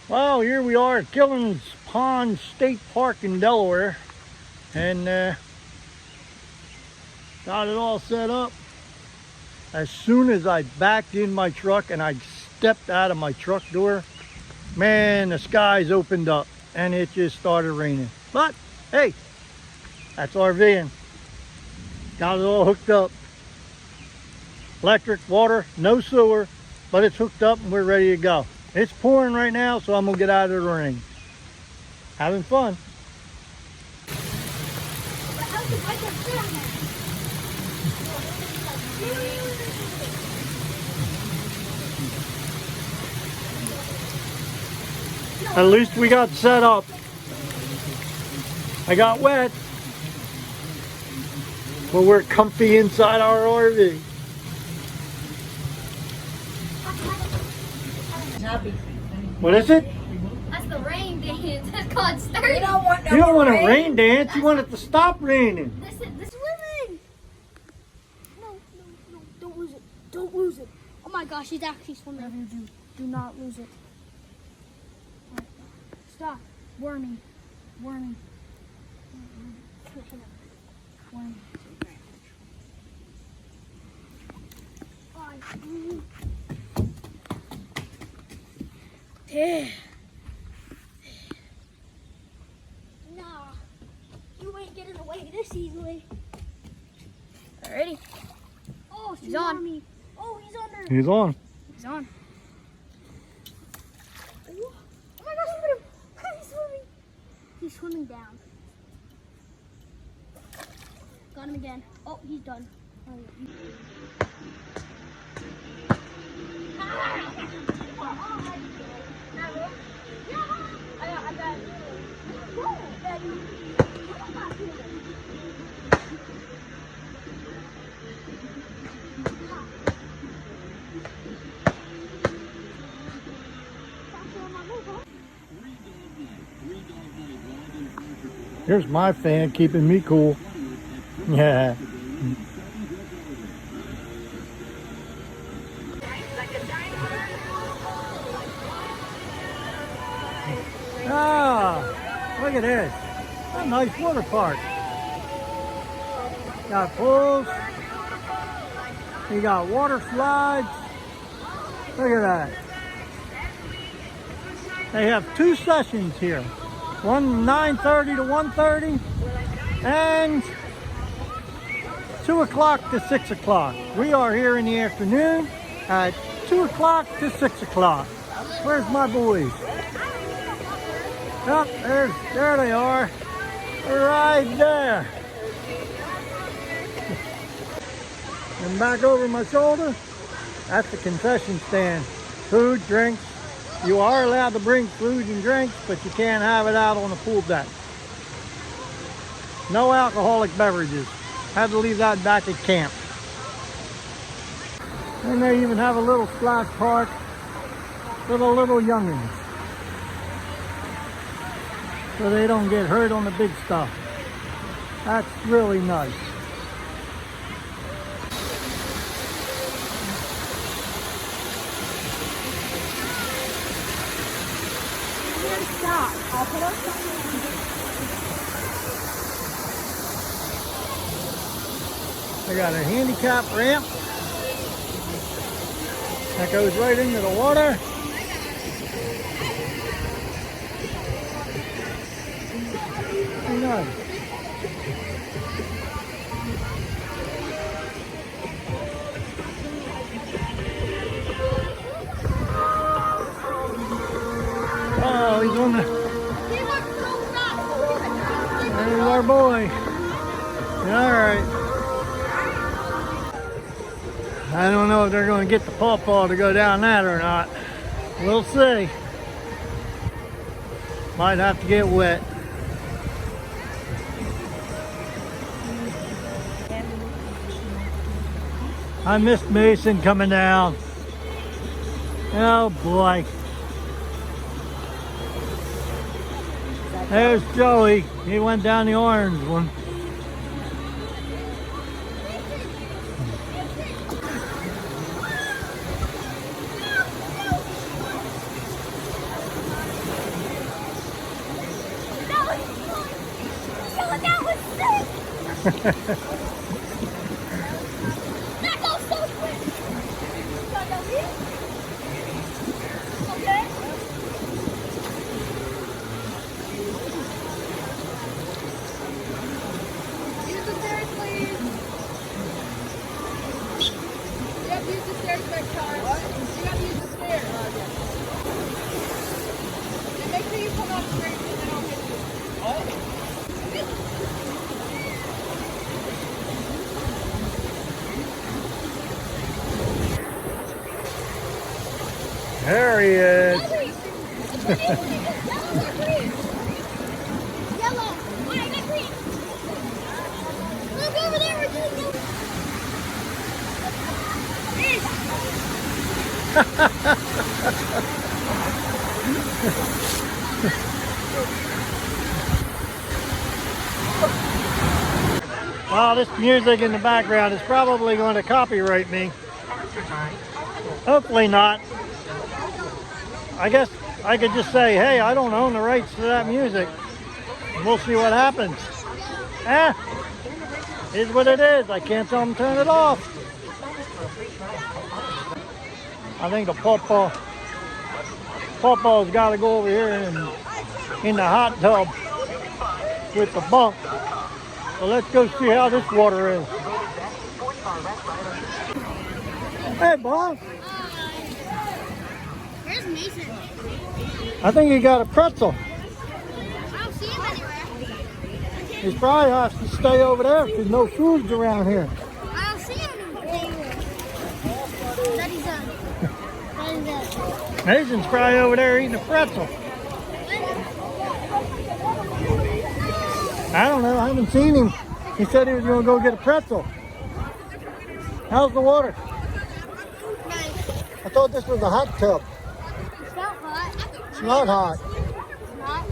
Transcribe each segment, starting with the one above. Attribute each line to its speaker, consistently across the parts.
Speaker 1: Well, here we are at Killens Pond State Park in Delaware, and got it all set up. As soon as I backed in my truck and I stepped out of my truck door, man, the skies opened up and it just started raining. But hey, that's RVing. Got it all hooked up. Electric, water, no sewer, but it's hooked up and we're ready to go. It's pouring right now, so I'm gonna get out of the rain. Having fun. At least we got set up. I got wet, but we're comfy inside our RV. What is it?
Speaker 2: That's the rain dance. That's called sturdy.
Speaker 1: You don't want a rain dance. You want it to stop raining.
Speaker 2: This swimming. No, don't lose it. Don't lose it. Oh my gosh, he's actually swimming. Whatever you do not lose it. Right. Stop. Worming. Worming. Worming. Yeah. Nah, you ain't getting away this easily. Alrighty. Oh, he's on me. Oh, he's under.
Speaker 1: He's on.
Speaker 2: He's on. Oh my gosh, look at him. He's swimming. He's swimming down. Got him again. Oh, he's done.
Speaker 1: Here's my fan keeping me cool. Yeah. Ah, look at this. A nice water park. Got pools. You got water slides. Look at that. They have 2 sessions here. One 9:30 to 1:30 and 2 o'clock to 6 o'clock. We are here in the afternoon at 2 o'clock to 6 o'clock. Where's my boys? Oh, there they are. Right there. And back over my shoulder, that's the concession stand. Food, drinks. You are allowed to bring food and drinks, but you can't have it out on the pool deck. No alcoholic beverages. Had to leave that back at camp. And they even have a little splash park for the little youngins, so they don't get hurt on the big stuff. That's really nice. They got a handicap ramp that goes right into the water. Very nice. Oh, he's on the... There's our boy. All right. I don't know if they're going to get the pawpaw to go down that or not. We'll see. Might have to get wet. I missed Mason coming down. Oh boy. There's Joey. He went down the orange one.
Speaker 2: That goes so quick. Got down here. Okay. Use the stairs, please. You have to use the stairs next time. What? You have to use the stairs. And make sure you come out straight so they don't hit you. What?
Speaker 1: There he is.
Speaker 2: Yellow. I got green. Look over there. We're doing yellow.
Speaker 1: Oh, this music in the background is probably going to copyright me. Hopefully not. I guess I could just say, hey, I don't own the rights to that music. And we'll see what happens. Is what it is. I can't tell them to turn it off. I think the Pawpaw's got to go over here in the hot tub with the bunk. So let's go see how this water is. Hey, boss.
Speaker 2: Where's Mason?
Speaker 1: I think he got a pretzel.
Speaker 2: I don't see him anywhere.
Speaker 1: He's probably has to stay over there because no food's around here.
Speaker 2: I don't see him anywhere. Daddy's done. Daddy's done.
Speaker 1: Mason's probably over there eating a pretzel. I don't know. I haven't seen him. He said he was going to go get a pretzel. How's the water?
Speaker 2: Nice.
Speaker 1: I thought this was a hot tub.
Speaker 2: It's not hot.
Speaker 1: It's not hot.
Speaker 2: It's not.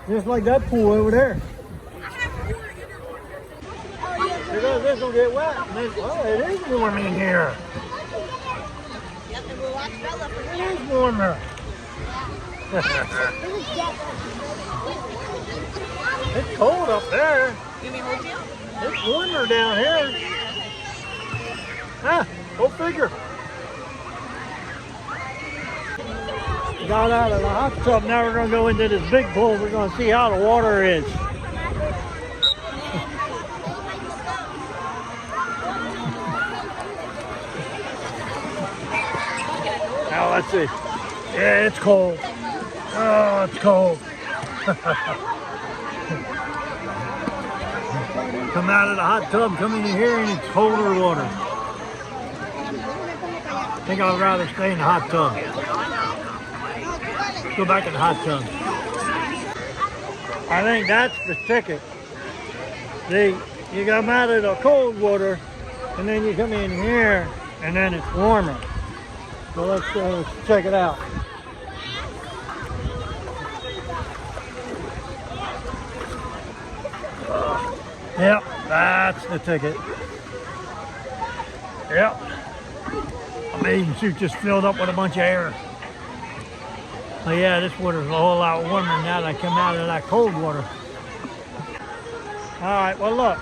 Speaker 1: Just like that pool over there. Because this will get wet. Oh, it is warm in here. It is warmer. It's cold up there. It's warmer down here. Go figure. Got out of the hot tub. Now we're going to go into this big pool. We're going to see how the water is. Now let's see. Yeah, it's cold. Oh, it's cold. Come out of the hot tub, come in here, and it's colder water. I think I'd rather stay in the hot tub. Go back in the hot tub. I think that's the ticket. See, you come out of the cold water, and then you come in here, and then it's warmer. So let's check it out. Yep, that's the ticket. Yep. My bathing suit just filled up with a bunch of air. So yeah, this water's a whole lot warmer now that I come out of that cold water. All right, well look.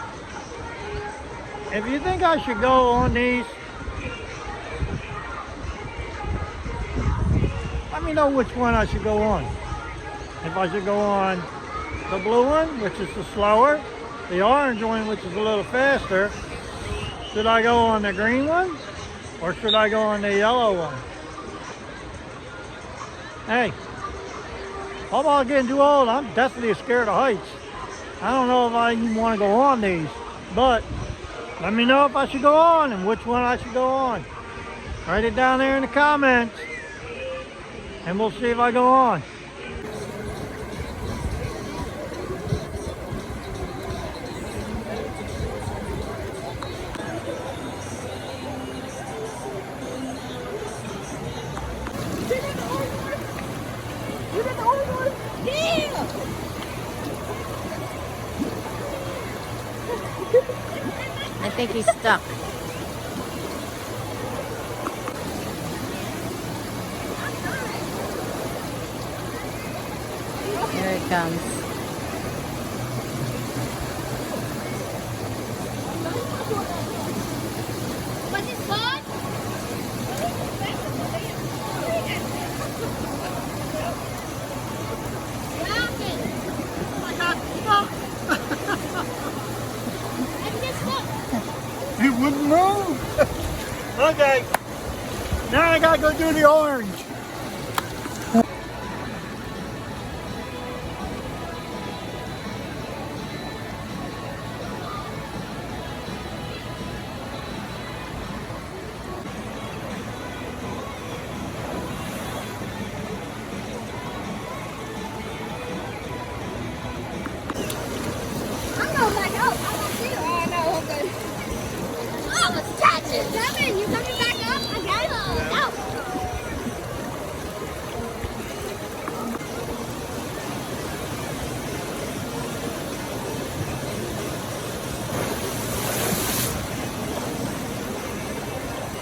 Speaker 1: If you think I should go on these, let me know which one I should go on. If I should go on the blue one, which is the slower, the orange one, which is a little faster. Should I go on the green one or should I go on the yellow one? Hey, how about getting too old? I'm definitely scared of heights. I don't know if I even want to go on these, but let me know if I should go on and which one I should go on. Write it down there in the comments and we'll see if I go on.
Speaker 3: I think he's stuck. Here it comes.
Speaker 1: gotta go do the orange.
Speaker 2: I'm going back up. I don't see you. Oh, no, I'm good. Oh, it's catching. Devin, you coming back up? I got it. Go.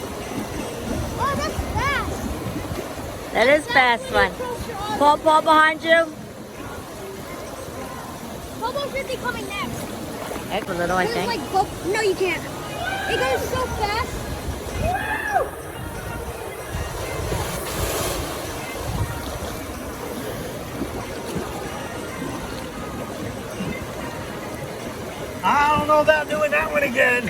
Speaker 2: Oh, that's fast.
Speaker 3: That is fast one. Paw behind you.
Speaker 2: Bobo's really coming next.
Speaker 3: Heck, a little, I
Speaker 2: It's
Speaker 3: think.
Speaker 2: like, no, you can't. It goes so fast. Woo!
Speaker 1: I don't know about doing that one again.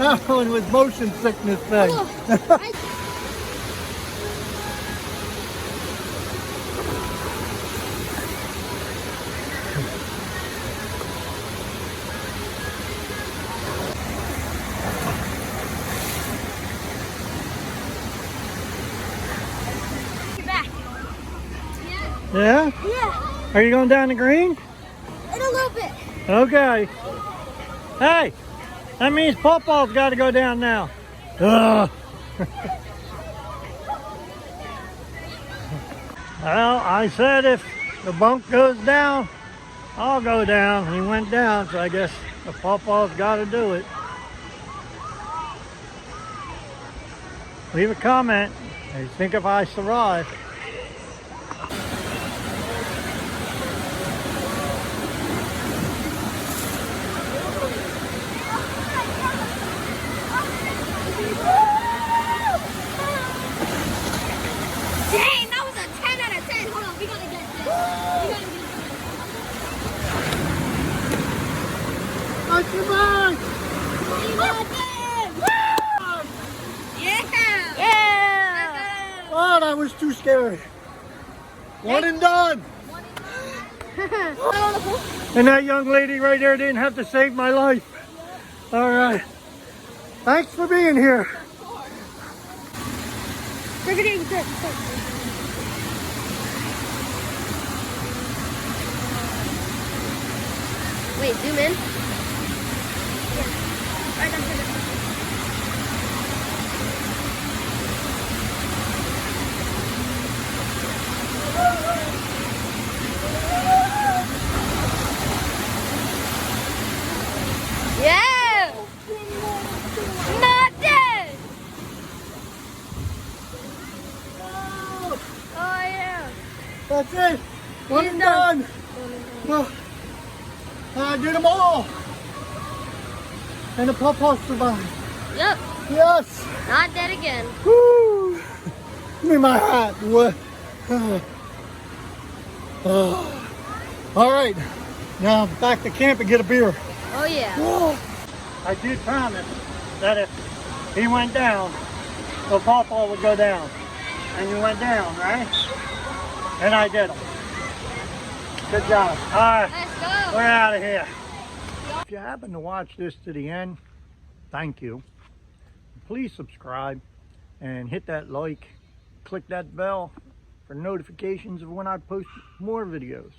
Speaker 1: that one was motion sickness thing.
Speaker 2: Oh, You're back. Yeah.
Speaker 1: Yeah?
Speaker 2: Yeah.
Speaker 1: Are you going down the green?
Speaker 2: In a little bit.
Speaker 1: Okay. Hey, that means Pawpaw's got to go down now. Ugh. Well, I said if the bunk goes down, I'll go down. He went down, so I guess the Pawpaw's got to do it. Leave a comment. What do you think if I survive?
Speaker 2: Dang, that was a 10 out of 10. Hold on, we gotta get this. We gotta get this.
Speaker 1: That's your man!
Speaker 2: We got this. Yeah.
Speaker 3: Yeah!
Speaker 1: Oh, that was too scary. One and done. And that young lady right there didn't have to save my life. All right. Thanks for being here.
Speaker 2: They're getting good.
Speaker 3: Wait, zoom in.
Speaker 2: Right, that's it.
Speaker 3: Yeah! Nothing! Oh, yeah.
Speaker 1: That's it. One
Speaker 3: He's
Speaker 1: and
Speaker 3: done.
Speaker 1: done. Well, I did them all. And the Pawpaw survived.
Speaker 3: Yep,
Speaker 1: Yes.
Speaker 3: not dead again.
Speaker 1: Woo. Give me my hat. What? All right. Now back to camp and get a beer.
Speaker 3: Oh, yeah.
Speaker 1: Whoa. I did promise that if he went down, the Pawpaw would go down. And you went down, right? And I did them. Good job. All right,
Speaker 3: Let's go.
Speaker 1: we're out of here. If you happen to watch this to the end, thank you. Please subscribe and hit that like. Click that bell for notifications of when I post more videos.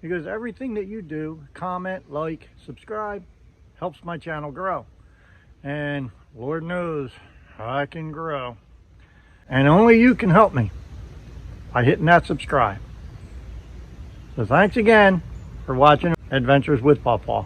Speaker 1: Because everything that you do, comment, like, subscribe, helps my channel grow. And Lord knows I can grow. And only you can help me by hitting that subscribe. So thanks again for watching Adventures with Pawpaw.